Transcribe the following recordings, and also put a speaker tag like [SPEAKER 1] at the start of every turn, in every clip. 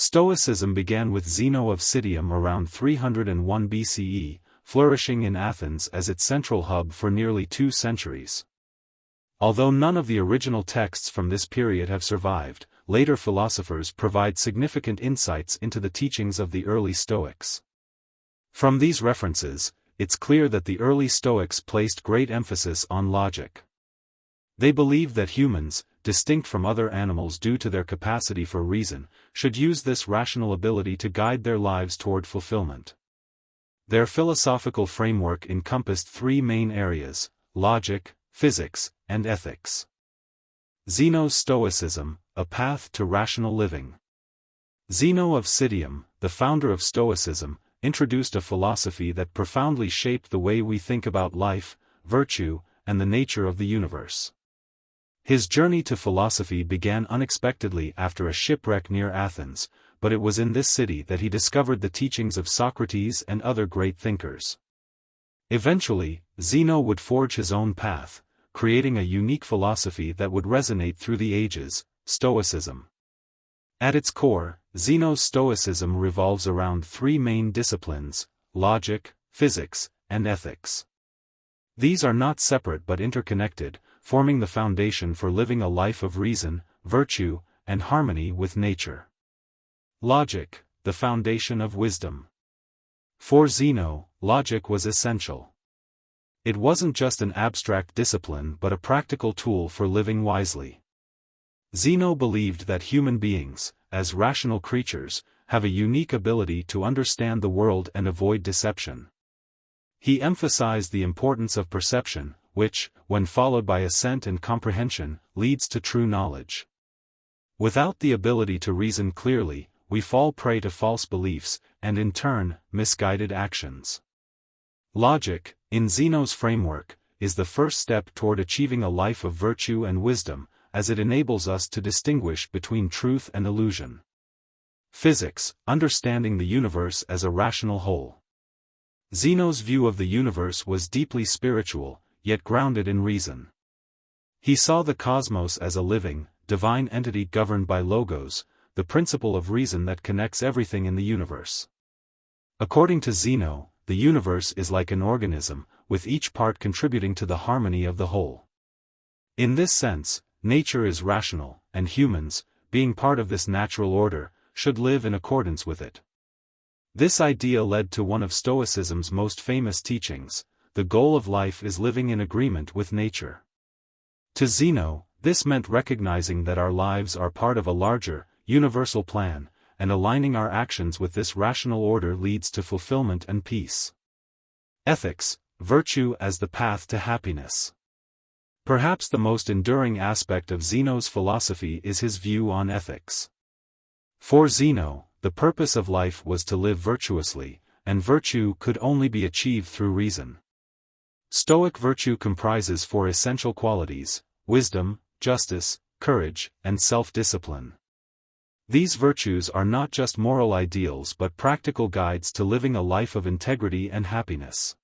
[SPEAKER 1] Stoicism began with Zeno of Citium around 301 BCE, flourishing in Athens as its central hub for nearly 2 centuries. Although none of the original texts from this period have survived, later philosophers provide significant insights into the teachings of the early Stoics. From these references, it's clear that the early Stoics placed great emphasis on logic. They believed that humans, distinct from other animals due to their capacity for reason, should use this rational ability to guide their lives toward fulfillment. Their philosophical framework encompassed 3 main areas: logic, physics, and ethics. Zeno's Stoicism, a path to rational living. Zeno of Citium, the founder of Stoicism, introduced a philosophy that profoundly shaped the way we think about life, virtue, and the nature of the universe. His journey to philosophy began unexpectedly after a shipwreck near Athens, but it was in this city that he discovered the teachings of Socrates and other great thinkers. Eventually, Zeno would forge his own path, creating a unique philosophy that would resonate through the ages: Stoicism. At its core, Zeno's Stoicism revolves around 3 main disciplines: logic, physics, and ethics. These are not separate but interconnected, forming the foundation for living a life of reason, virtue, and harmony with nature. Logic, the foundation of wisdom. For Zeno, logic was essential. It wasn't just an abstract discipline but a practical tool for living wisely. Zeno believed that human beings, as rational creatures, have a unique ability to understand the world and avoid deception. He emphasized the importance of perception, which, when followed by assent and comprehension, leads to true knowledge. Without the ability to reason clearly, we fall prey to false beliefs, and in turn, misguided actions. Logic, in Zeno's framework, is the first step toward achieving a life of virtue and wisdom, as it enables us to distinguish between truth and illusion. Physics, understanding the universe as a rational whole. Zeno's view of the universe was deeply spiritual, yet grounded in reason. He saw the cosmos as a living, divine entity governed by logos, the principle of reason that connects everything in the universe. According to Zeno, the universe is like an organism, with each part contributing to the harmony of the whole. In this sense, nature is rational, and humans, being part of this natural order, should live in accordance with it. This idea led to one of Stoicism's most famous teachings: the goal of life is living in agreement with nature. To Zeno, this meant recognizing that our lives are part of a larger, universal plan, and aligning our actions with this rational order leads to fulfillment and peace. Ethics, virtue as the path to happiness. Perhaps the most enduring aspect of Zeno's philosophy is his view on ethics. For Zeno, the purpose of life was to live virtuously, and virtue could only be achieved through reason. Stoic virtue comprises 4 essential qualities: wisdom, justice, courage, and self-discipline. These virtues are not just moral ideals but practical guides to living a life of integrity and happiness.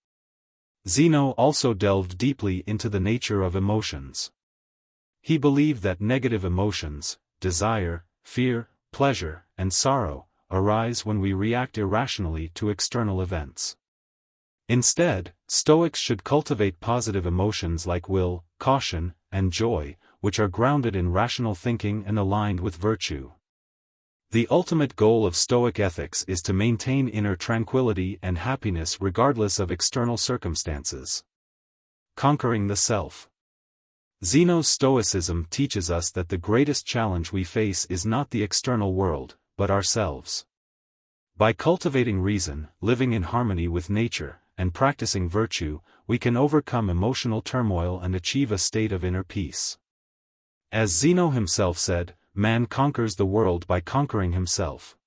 [SPEAKER 1] Zeno also delved deeply into the nature of emotions. He believed that negative emotions, desire, fear, pleasure, and sorrow, arise when we react irrationally to external events. Instead, Stoics should cultivate positive emotions like will, caution, and joy, which are grounded in rational thinking and aligned with virtue. The ultimate goal of Stoic ethics is to maintain inner tranquility and happiness regardless of external circumstances. Conquering the self. Zeno's Stoicism teaches us that the greatest challenge we face is not the external world, but ourselves. By cultivating reason, living in harmony with nature, and practicing virtue, we can overcome emotional turmoil and achieve a state of inner peace. As Zeno himself said, man conquers the world by conquering himself.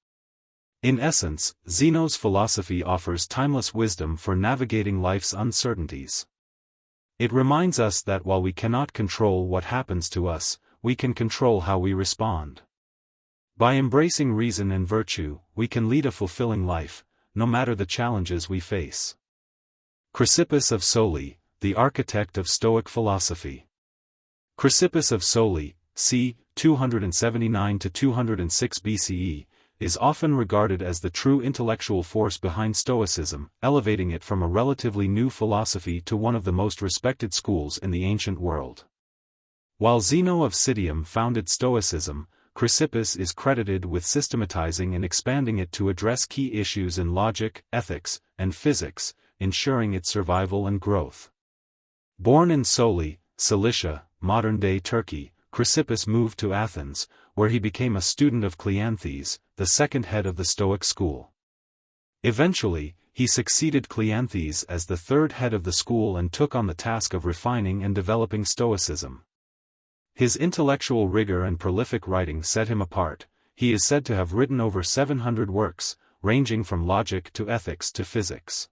[SPEAKER 1] In essence, Zeno's philosophy offers timeless wisdom for navigating life's uncertainties. It reminds us that while we cannot control what happens to us, we can control how we respond. By embracing reason and virtue, we can lead a fulfilling life, no matter the challenges we face. Chrysippus of Soli, the architect of Stoic philosophy. Chrysippus of Soli, c. 279–206 BCE, is often regarded as the true intellectual force behind Stoicism, elevating it from a relatively new philosophy to one of the most respected schools in the ancient world. While Zeno of Citium founded Stoicism, Chrysippus is credited with systematizing and expanding it to address key issues in logic, ethics, and physics, ensuring its survival and growth. Born in Soli, Cilicia, modern-day Turkey, Chrysippus moved to Athens, where he became a student of Cleanthes, the second head of the Stoic school. Eventually, he succeeded Cleanthes as the third head of the school and took on the task of refining and developing Stoicism. His intellectual rigor and prolific writing set him apart. He is said to have written over 700 works, ranging from logic to ethics to physics.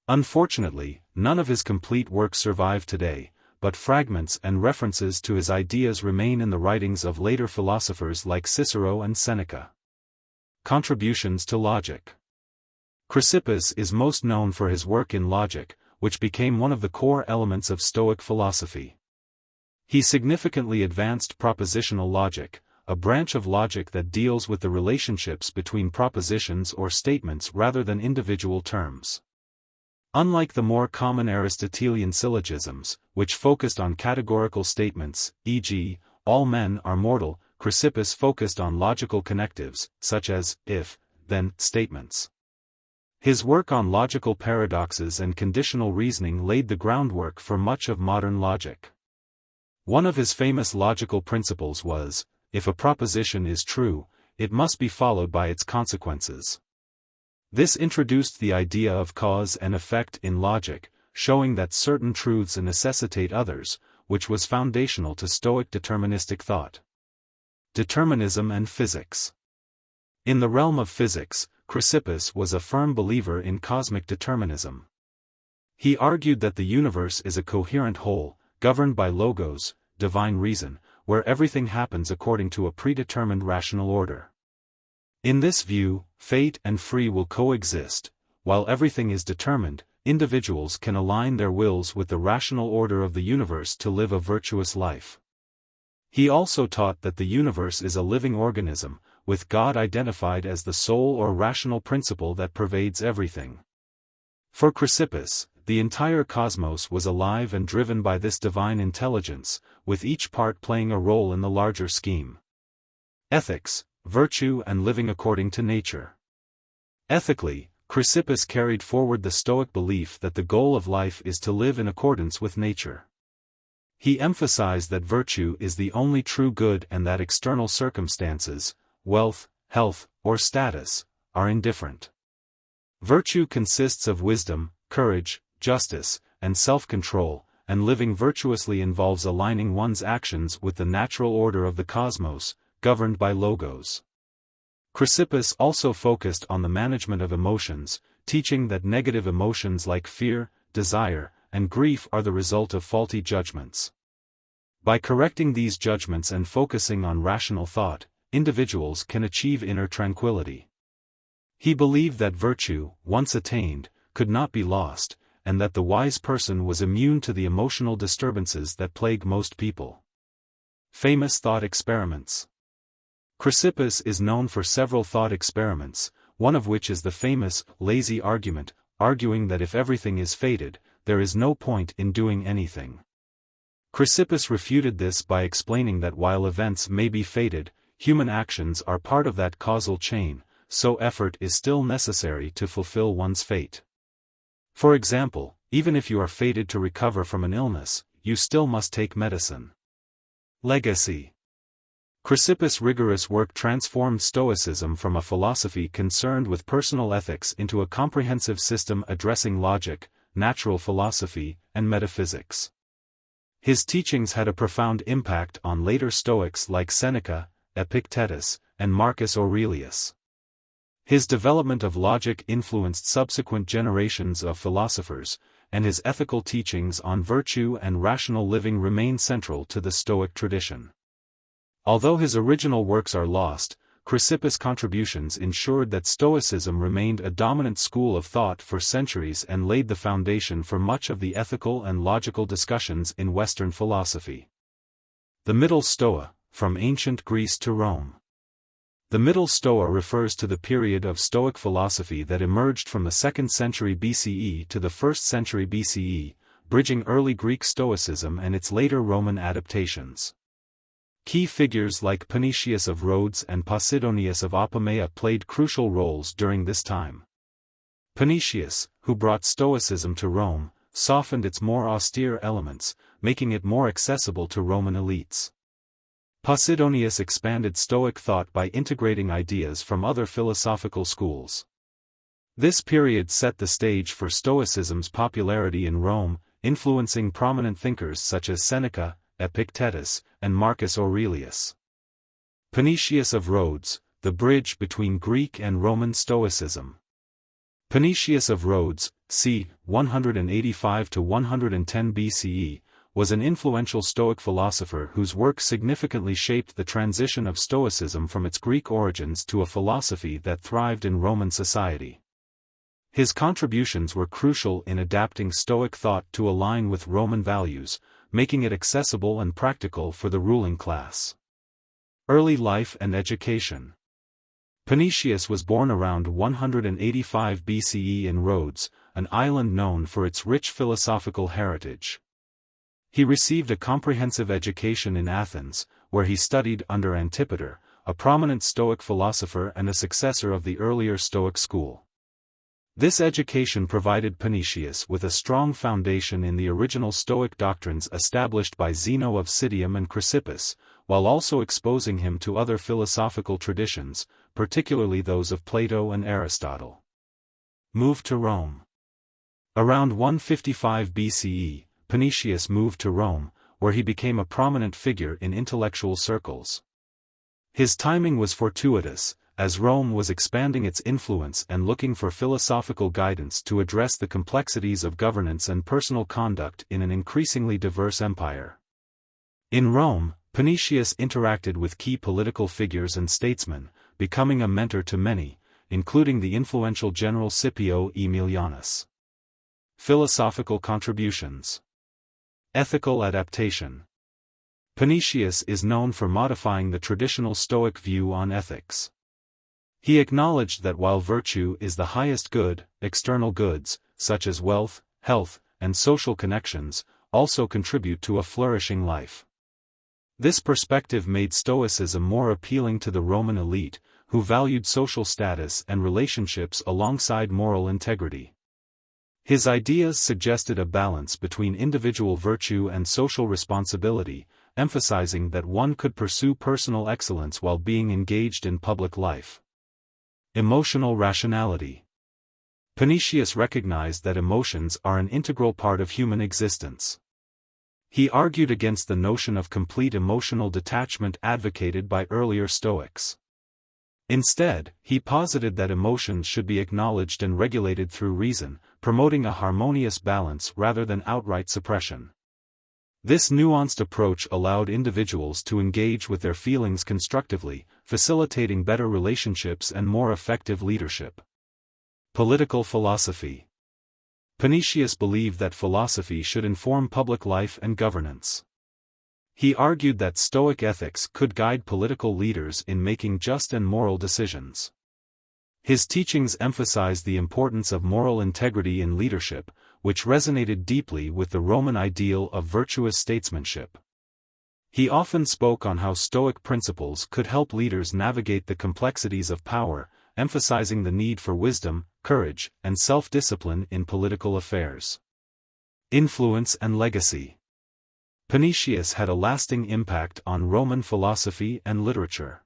[SPEAKER 1] Unfortunately, none of his complete works survive today, but fragments and references to his ideas remain in the writings of later philosophers like Cicero and Seneca. Contributions to logic. Chrysippus is most known for his work in logic, which became one of the core elements of Stoic philosophy. He significantly advanced propositional logic, a branch of logic that deals with the relationships between propositions or statements rather than individual terms. Unlike the more common Aristotelian syllogisms, which focused on categorical statements, e.g., all men are mortal, Chrysippus focused on logical connectives, such as if, then statements. His work on logical paradoxes and conditional reasoning laid the groundwork for much of modern logic. One of his famous logical principles was, if a proposition is true, it must be followed by its consequences. This introduced the idea of cause and effect in logic, showing that certain truths necessitate others, which was foundational to Stoic deterministic thought. Determinism and physics. In the realm of physics, Chrysippus was a firm believer in cosmic determinism. He argued that the universe is a coherent whole, governed by logos, divine reason, where everything happens according to a predetermined rational order. In this view, fate and free will coexist. While everything is determined, individuals can align their wills with the rational order of the universe to live a virtuous life. He also taught that the universe is a living organism, with God identified as the soul or rational principle that pervades everything. For Chrysippus, the entire cosmos was alive and driven by this divine intelligence, with each part playing a role in the larger scheme. Ethics, virtue and living according to nature. Ethically, Chrysippus carried forward the Stoic belief that the goal of life is to live in accordance with nature. He emphasized that virtue is the only true good and that external circumstances, wealth, health, or status, are indifferent. Virtue consists of wisdom, courage, justice, and self-control, and living virtuously involves aligning one's actions with the natural order of the cosmos, governed by logos. Chrysippus also focused on the management of emotions, teaching that negative emotions like fear, desire, and grief are the result of faulty judgments. By correcting these judgments and focusing on rational thought, individuals can achieve inner tranquility. He believed that virtue, once attained, could not be lost, and that the wise person was immune to the emotional disturbances that plague most people. Famous thought experiments. Chrysippus is known for several thought experiments, one of which is the famous lazy argument, arguing that if everything is fated, there is no point in doing anything. Chrysippus refuted this by explaining that while events may be fated, human actions are part of that causal chain, so effort is still necessary to fulfill one's fate. For example, even if you are fated to recover from an illness, you still must take medicine. Legacy. Chrysippus' rigorous work transformed Stoicism from a philosophy concerned with personal ethics into a comprehensive system addressing logic, natural philosophy, and metaphysics. His teachings had a profound impact on later Stoics like Seneca, Epictetus, and Marcus Aurelius. His development of logic influenced subsequent generations of philosophers, and his ethical teachings on virtue and rational living remain central to the Stoic tradition. Although his original works are lost, Chrysippus' contributions ensured that Stoicism remained a dominant school of thought for centuries and laid the foundation for much of the ethical and logical discussions in Western philosophy. The Middle Stoa, from ancient Greece to Rome. The Middle Stoa refers to the period of Stoic philosophy that emerged from the 2nd century BCE to the 1st century BCE, bridging early Greek Stoicism and its later Roman adaptations. Key figures like Panaetius of Rhodes and Posidonius of Apamea played crucial roles during this time. Panaetius, who brought Stoicism to Rome, softened its more austere elements, making it more accessible to Roman elites. Posidonius expanded Stoic thought by integrating ideas from other philosophical schools. This period set the stage for Stoicism's popularity in Rome, influencing prominent thinkers such as Seneca, Epictetus, and Marcus Aurelius. Panaetius of Rhodes, the bridge between Greek and Roman Stoicism. Panaetius of Rhodes, c. 185 to 110 BCE, was an influential Stoic philosopher whose work significantly shaped the transition of Stoicism from its Greek origins to a philosophy that thrived in Roman society. His contributions were crucial in adapting Stoic thought to align with Roman values, making it accessible and practical for the ruling class. Early life and education. Panaetius was born around 185 BCE in Rhodes, an island known for its rich philosophical heritage. He received a comprehensive education in Athens, where he studied under Antipater, a prominent Stoic philosopher and a successor of the earlier Stoic school. This education provided Panaetius with a strong foundation in the original Stoic doctrines established by Zeno of Citium and Chrysippus, while also exposing him to other philosophical traditions, particularly those of Plato and Aristotle. Moved to Rome. Around 155 BCE, Panaetius moved to Rome, where he became a prominent figure in intellectual circles. His timing was fortuitous, as Rome was expanding its influence and looking for philosophical guidance to address the complexities of governance and personal conduct in an increasingly diverse empire. In Rome, Panaetius interacted with key political figures and statesmen, becoming a mentor to many, including the influential general Scipio Aemilianus. Philosophical contributions. Ethical adaptation. Panaetius is known for modifying the traditional Stoic view on ethics. He acknowledged that while virtue is the highest good, external goods, such as wealth, health, and social connections, also contribute to a flourishing life. This perspective made Stoicism more appealing to the Roman elite, who valued social status and relationships alongside moral integrity. His ideas suggested a balance between individual virtue and social responsibility, emphasizing that one could pursue personal excellence while being engaged in public life. Emotional rationality. Panaetius recognized that emotions are an integral part of human existence. He argued against the notion of complete emotional detachment advocated by earlier Stoics. Instead, he posited that emotions should be acknowledged and regulated through reason, promoting a harmonious balance rather than outright suppression. This nuanced approach allowed individuals to engage with their feelings constructively, facilitating better relationships and more effective leadership. Political philosophy. Panaetius believed that philosophy should inform public life and governance. He argued that Stoic ethics could guide political leaders in making just and moral decisions. His teachings emphasized the importance of moral integrity in leadership, which resonated deeply with the Roman ideal of virtuous statesmanship. He often spoke on how Stoic principles could help leaders navigate the complexities of power, emphasizing the need for wisdom, courage, and self-discipline in political affairs. Influence and legacy. Panaetius had a lasting impact on Roman philosophy and literature.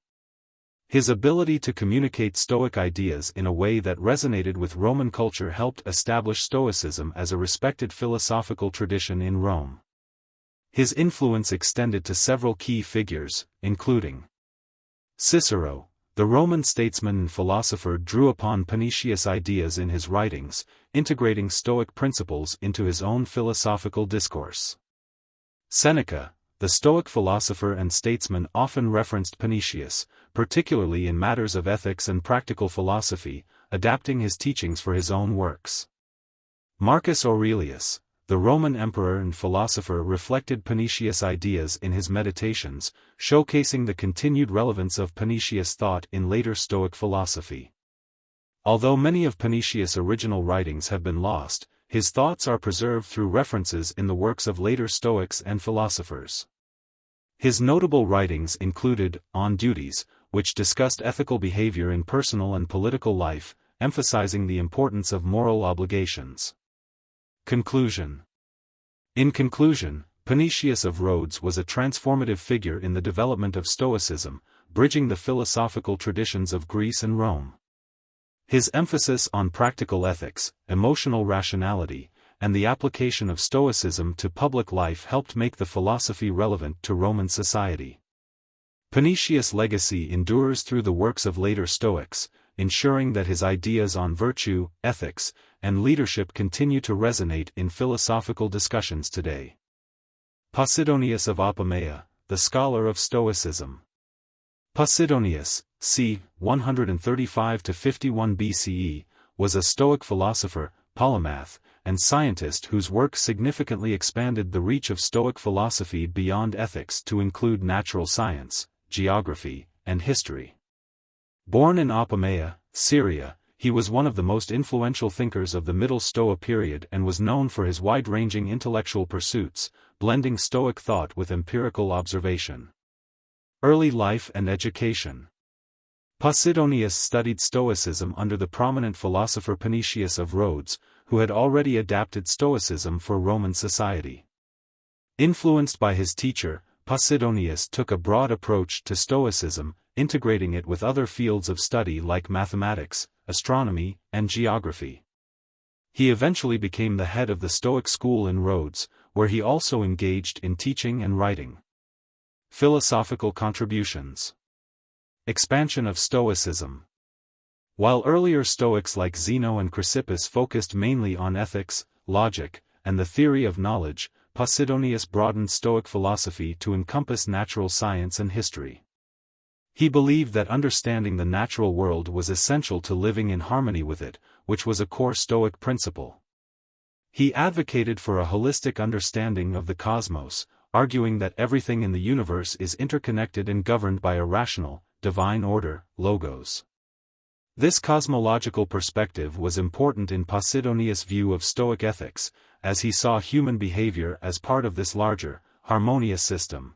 [SPEAKER 1] His ability to communicate Stoic ideas in a way that resonated with Roman culture helped establish Stoicism as a respected philosophical tradition in Rome. His influence extended to several key figures, including Cicero, the Roman statesman and philosopher, drew upon Panaetius' ideas in his writings, integrating Stoic principles into his own philosophical discourse. Seneca, the Stoic philosopher and statesman, often referenced Panaetius, particularly in matters of ethics and practical philosophy, adapting his teachings for his own works. Marcus Aurelius, the Roman emperor and philosopher, reflected Panaetius' ideas in his Meditations, showcasing the continued relevance of Panaetius' thought in later Stoic philosophy. Although many of Panaetius' original writings have been lost, his thoughts are preserved through references in the works of later Stoics and philosophers. His notable writings included On Duties, which discussed ethical behavior in personal and political life, emphasizing the importance of moral obligations. Conclusion. In conclusion, Panaetius of Rhodes was a transformative figure in the development of Stoicism, bridging the philosophical traditions of Greece and Rome. His emphasis on practical ethics, emotional rationality, and the application of Stoicism to public life helped make the philosophy relevant to Roman society. Panaetius' legacy endures through the works of later Stoics, ensuring that his ideas on virtue, ethics, and leadership continue to resonate in philosophical discussions today. Posidonius of Apamea, the scholar of Stoicism. Posidonius, c. 135–51 BCE, was a Stoic philosopher, polymath, and scientist whose work significantly expanded the reach of Stoic philosophy beyond ethics to include natural science, geography, and history. Born in Apamea, Syria, he was one of the most influential thinkers of the Middle Stoa period and was known for his wide-ranging intellectual pursuits, blending Stoic thought with empirical observation. Early life and education. Posidonius studied Stoicism under the prominent philosopher Panaetius of Rhodes, who had already adapted Stoicism for Roman society. Influenced by his teacher, Posidonius took a broad approach to Stoicism, integrating it with other fields of study like mathematics, astronomy, and geography. He eventually became the head of the Stoic school in Rhodes, where he also engaged in teaching and writing. Philosophical contributions. Expansion of Stoicism. While earlier Stoics like Zeno and Chrysippus focused mainly on ethics, logic, and the theory of knowledge, Posidonius broadened Stoic philosophy to encompass natural science and history. He believed that understanding the natural world was essential to living in harmony with it, which was a core Stoic principle. He advocated for a holistic understanding of the cosmos, arguing that everything in the universe is interconnected and governed by a rational, divine order, logos. This cosmological perspective was important in Posidonius' view of Stoic ethics, as he saw human behavior as part of this larger, harmonious system.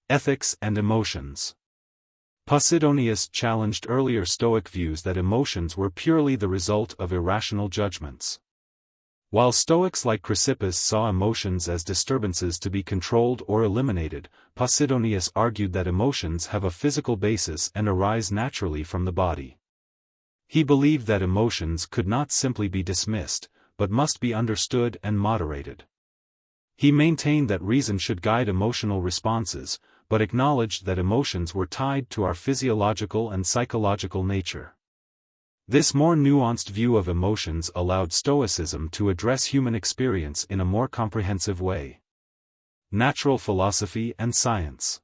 [SPEAKER 1] Ethics and emotions. Posidonius challenged earlier Stoic views that emotions were purely the result of irrational judgments. While Stoics like Chrysippus saw emotions as disturbances to be controlled or eliminated, Posidonius argued that emotions have a physical basis and arise naturally from the body. He believed that emotions could not simply be dismissed, but must be understood and moderated. He maintained that reason should guide emotional responses, but acknowledged that emotions were tied to our physiological and psychological nature. This more nuanced view of emotions allowed Stoicism to address human experience in a more comprehensive way. Natural philosophy and science.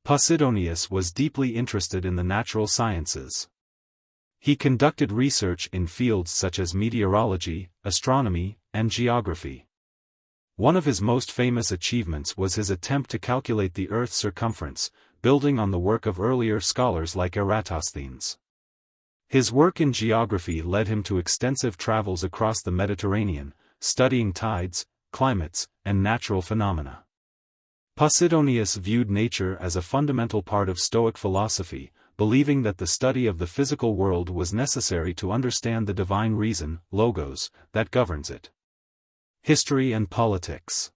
[SPEAKER 1] Posidonius was deeply interested in the natural sciences. He conducted research in fields such as meteorology, astronomy, and geography. One of his most famous achievements was his attempt to calculate the Earth's circumference, building on the work of earlier scholars like Eratosthenes. His work in geography led him to extensive travels across the Mediterranean, studying tides, climates, and natural phenomena. Posidonius viewed nature as a fundamental part of Stoic philosophy, believing that the study of the physical world was necessary to understand the divine reason, logos, that governs it. History and politics.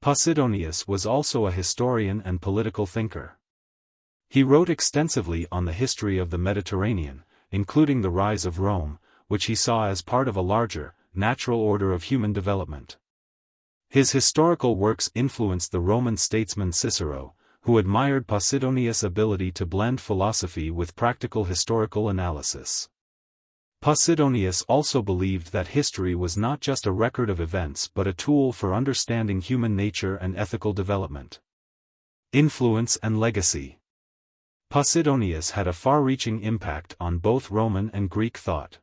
[SPEAKER 1] Posidonius was also a historian and political thinker. He wrote extensively on the history of the Mediterranean, including the rise of Rome, which he saw as part of a larger, natural order of human development. His historical works influenced the Roman statesman Cicero, who admired Posidonius' ability to blend philosophy with practical historical analysis. Posidonius also believed that history was not just a record of events but a tool for understanding human nature and ethical development. Influence and legacy. Posidonius had a far-reaching impact on both Roman and Greek thought.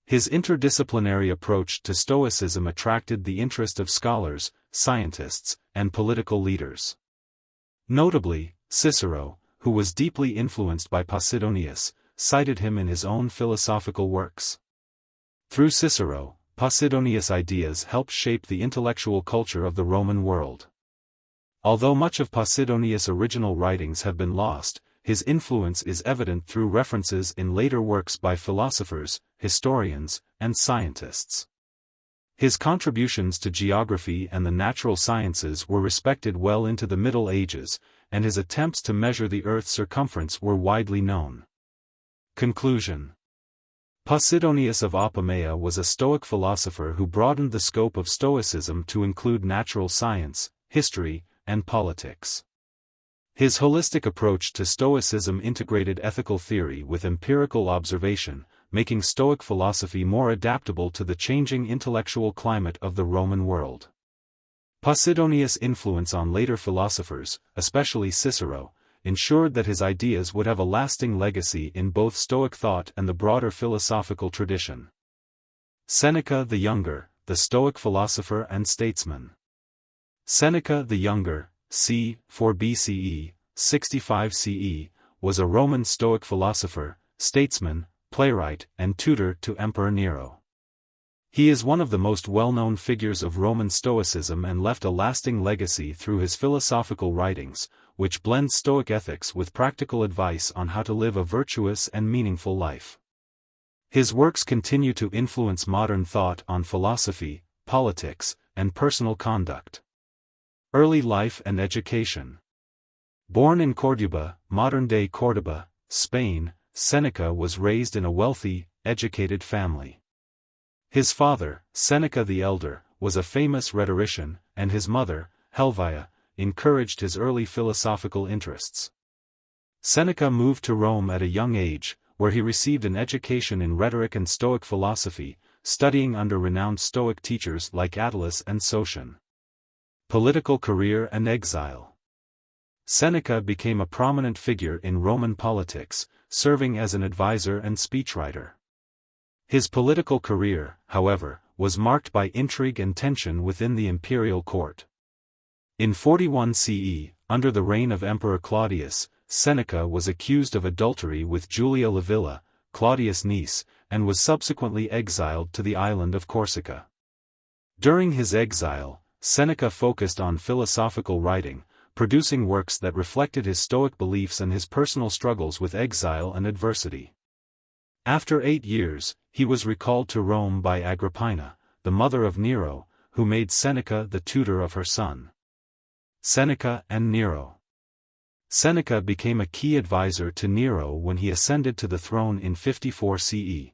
[SPEAKER 1] His interdisciplinary approach to Stoicism attracted the interest of scholars, scientists, and political leaders. Notably, Cicero, who was deeply influenced by Posidonius, cited him in his own philosophical works. Through Cicero, Posidonius' ideas helped shape the intellectual culture of the Roman world. Although much of Posidonius' original writings have been lost, his influence is evident through references in later works by philosophers, historians, and scientists. His contributions to geography and the natural sciences were respected well into the Middle Ages, and his attempts to measure the Earth's circumference were widely known. Conclusion. Posidonius of Apamea was a Stoic philosopher who broadened the scope of Stoicism to include natural science, history, and politics. His holistic approach to Stoicism integrated ethical theory with empirical observation, making Stoic philosophy more adaptable to the changing intellectual climate of the Roman world. Posidonius' influence on later philosophers, especially Cicero, ensured that his ideas would have a lasting legacy in both Stoic thought and the broader philosophical tradition. Seneca the Younger, the Stoic philosopher and statesman. Seneca the Younger, c. 4 BCE, 65 CE, was a Roman Stoic philosopher, statesman, playwright, and tutor to Emperor Nero. He is one of the most well-known figures of Roman Stoicism and left a lasting legacy through his philosophical writings, which blend Stoic ethics with practical advice on how to live a virtuous and meaningful life. His works continue to influence modern thought on philosophy, politics, and personal conduct. Early life and education. Born in Córdoba, modern-day Córdoba, Spain, Seneca was raised in a wealthy, educated family. His father, Seneca the Elder, was a famous rhetorician, and his mother, Helvia, encouraged his early philosophical interests. Seneca moved to Rome at a young age, where he received an education in rhetoric and Stoic philosophy, studying under renowned Stoic teachers like Attalus and Sotion. Political career and exile. Seneca became a prominent figure in Roman politics, serving as an advisor and speechwriter. His political career, however, was marked by intrigue and tension within the imperial court. In 41 CE, under the reign of Emperor Claudius, Seneca was accused of adultery with Julia Livilla, Claudius' niece, and was subsequently exiled to the island of Corsica. During his exile, Seneca focused on philosophical writing, producing works that reflected his Stoic beliefs and his personal struggles with exile and adversity. After 8 years, he was recalled to Rome by Agrippina, the mother of Nero, who made Seneca the tutor of her son. Seneca and Nero. Seneca became a key advisor to Nero when he ascended to the throne in 54 CE.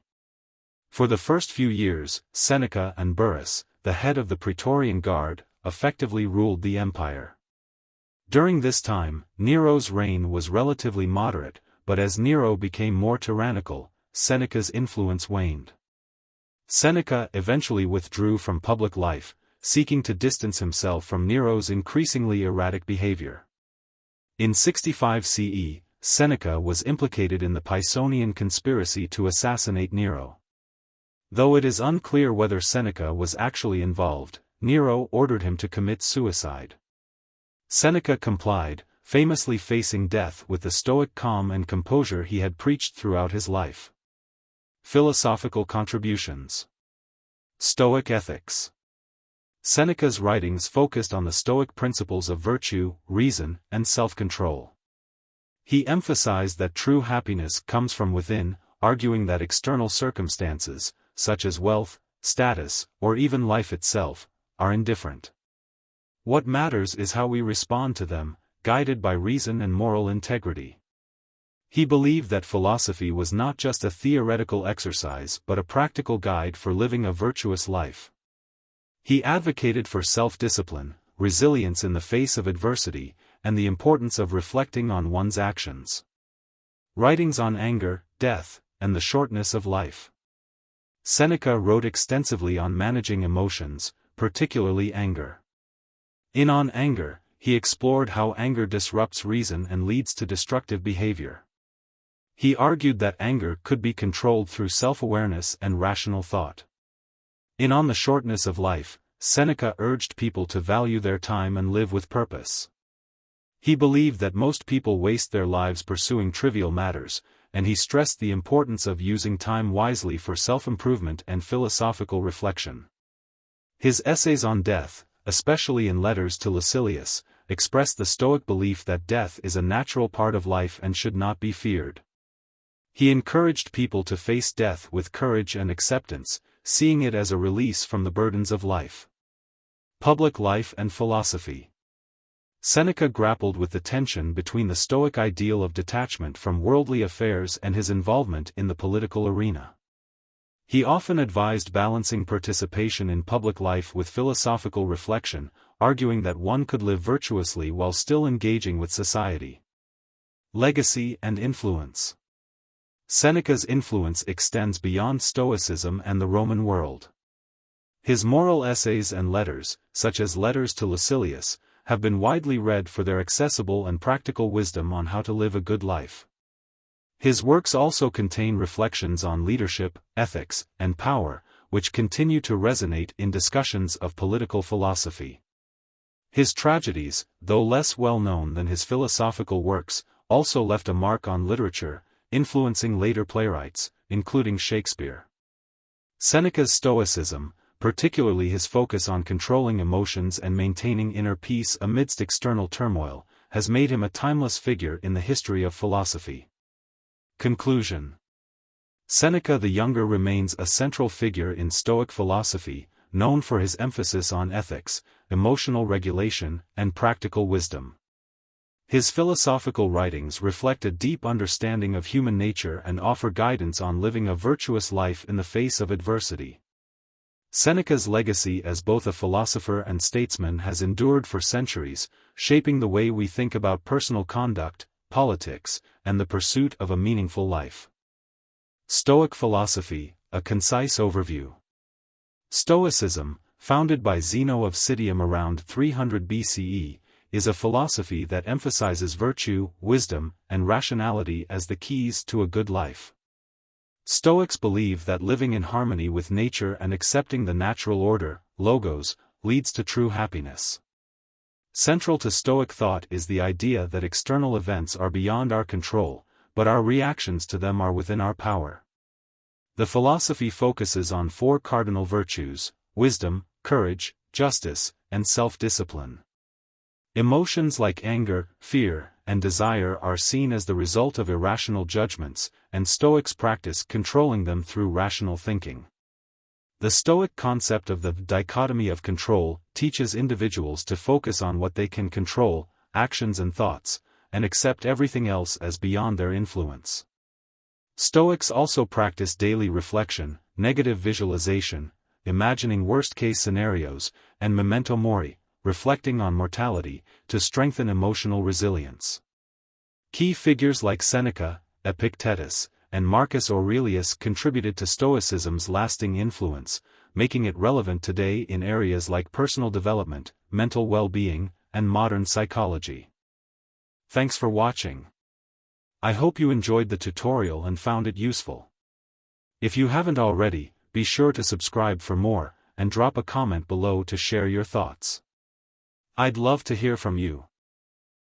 [SPEAKER 1] For the first few years, Seneca and Burrus, the head of the Praetorian Guard, effectively ruled the empire. During this time, Nero's reign was relatively moderate, but as Nero became more tyrannical, Seneca's influence waned. Seneca eventually withdrew from public life, seeking to distance himself from Nero's increasingly erratic behavior. In 65 CE, Seneca was implicated in the Pisonian conspiracy to assassinate Nero. Though it is unclear whether Seneca was actually involved, Nero ordered him to commit suicide. Seneca complied, famously facing death with the Stoic calm and composure he had preached throughout his life. Philosophical contributions. Stoic ethics. Seneca's writings focused on the Stoic principles of virtue, reason, and self-control. He emphasized that true happiness comes from within, arguing that external circumstances, such as wealth, status, or even life itself, are indifferent. What matters is how we respond to them, guided by reason and moral integrity. He believed that philosophy was not just a theoretical exercise but a practical guide for living a virtuous life. He advocated for self-discipline, resilience in the face of adversity, and the importance of reflecting on one's actions. Writings on anger, death, and the shortness of life. Seneca wrote extensively on managing emotions, particularly anger. In On Anger, he explored how anger disrupts reason and leads to destructive behavior. He argued that anger could be controlled through self-awareness and rational thought. On the shortness of life, Seneca urged people to value their time and live with purpose. He believed that most people waste their lives pursuing trivial matters, and he stressed the importance of using time wisely for self-improvement and philosophical reflection. His essays on death, especially in letters to Lucilius, expressed the Stoic belief that death is a natural part of life and should not be feared. He encouraged people to face death with courage and acceptance, seeing it as a release from the burdens of life. Public life and philosophy. Seneca grappled with the tension between the Stoic ideal of detachment from worldly affairs and his involvement in the political arena. He often advised balancing participation in public life with philosophical reflection, arguing that one could live virtuously while still engaging with society. Legacy and influence. Seneca's influence extends beyond Stoicism and the Roman world. His moral essays and letters, such as Letters to Lucilius, have been widely read for their accessible and practical wisdom on how to live a good life. His works also contain reflections on leadership, ethics, and power, which continue to resonate in discussions of political philosophy. His tragedies, though less well known than his philosophical works, also left a mark on literature, influencing later playwrights, including Shakespeare. Seneca's Stoicism, particularly his focus on controlling emotions and maintaining inner peace amidst external turmoil, has made him a timeless figure in the history of philosophy. Conclusion. Seneca the Younger remains a central figure in Stoic philosophy, known for his emphasis on ethics, emotional regulation, and practical wisdom. His philosophical writings reflect a deep understanding of human nature and offer guidance on living a virtuous life in the face of adversity. Seneca's legacy as both a philosopher and statesman has endured for centuries, shaping the way we think about personal conduct, politics, and the pursuit of a meaningful life. Stoic Philosophy, a concise overview. Stoicism, founded by Zeno of Citium around 300 BCE, is a philosophy that emphasizes virtue, wisdom, and rationality as the keys to a good life. Stoics believe that living in harmony with nature and accepting the natural order, logos, leads to true happiness. Central to Stoic thought is the idea that external events are beyond our control, but our reactions to them are within our power. The philosophy focuses on four cardinal virtues: wisdom, courage, justice, and self-discipline. Emotions like anger, fear, and desire are seen as the result of irrational judgments, and Stoics practice controlling them through rational thinking. The Stoic concept of the dichotomy of control teaches individuals to focus on what they can control, actions and thoughts, and accept everything else as beyond their influence. Stoics also practice daily reflection, negative visualization, imagining worst-case scenarios, and memento mori, reflecting on mortality, to strengthen emotional resilience. Key figures like Seneca, Epictetus, and Marcus Aurelius contributed to Stoicism's lasting influence, making it relevant today in areas like personal development, mental well-being, and modern psychology. Thanks for watching. I hope you enjoyed the tutorial and found it useful. If you haven't already, be sure to subscribe for more, and drop a comment below to share your thoughts. I'd love to hear from you.